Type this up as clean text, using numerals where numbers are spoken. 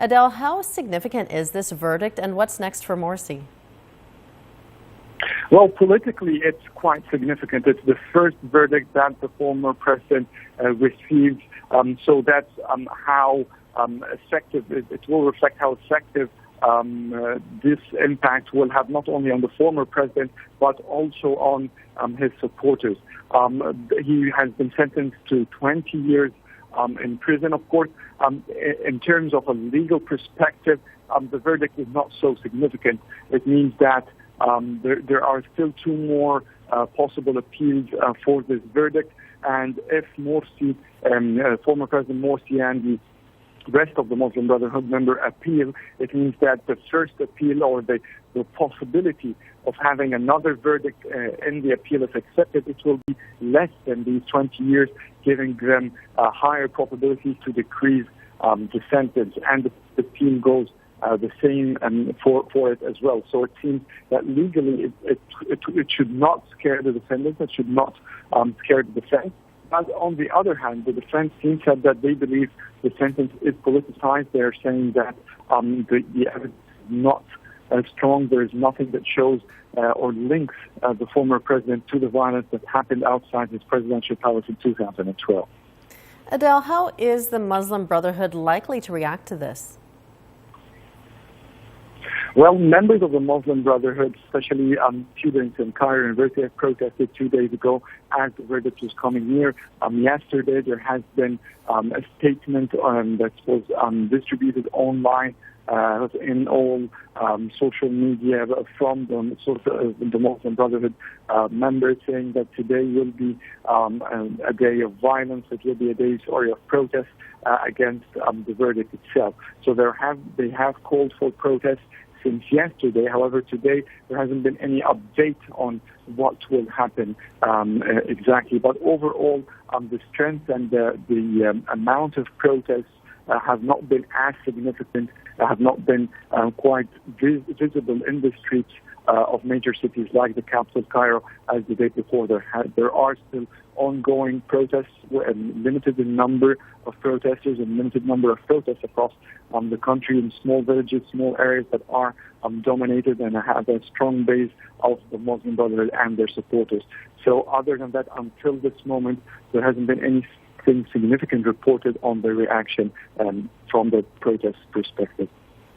Adel, how significant is this verdict and what's next for Morsi? Well, politically, it's quite significant. It's the first verdict that the former president received. So that's how effective it will reflect how effective this impact will have not only on the former president but also on his supporters. He has been sentenced to 20 years in prison. Of course, in terms of a legal perspective, the verdict is not so significant. It means that there are still two more possible appeals for this verdict, and if Morsi, former President Morsi and the rest of the Muslim Brotherhood member appeal, it means that the first appeal or the possibility of having another verdict in the appeal is accepted, it will be less than these 20 years, giving them a higher probability to decrease the sentence, and the appeal goes the same for it as well. So it seems that legally it should not scare the defendants, it should not scare the defense. But on the other hand, the defense team said that they believe the sentence is politicized. They're saying that the evidence is not strong. There is nothing that shows or links the former president to the violence that happened outside his presidential palace in 2012. Adel, how is the Muslim Brotherhood likely to react to this? Well, members of the Muslim Brotherhood, especially students in Cairo University, have protested 2 days ago as the verdict was coming near. Yesterday, there has been a statement that was distributed online in all social media from the Muslim Brotherhood members, saying that today will be a day of violence. It will be a day of protest against the verdict itself. So they have called for protests since yesterday. However, today there hasn't been any update on what will happen exactly. But overall, the strength and the amount of protests have not been as significant, have not been quite visible in the streets of major cities like the capital, Cairo, as the day before. There are still ongoing protests, limited in number of protesters and limited number of protests across the country in small villages, small areas that are dominated and have a strong base of the Muslim Brotherhood and their supporters. So other than that, until this moment, there hasn't been anything significant reported on the reaction from the protest perspective.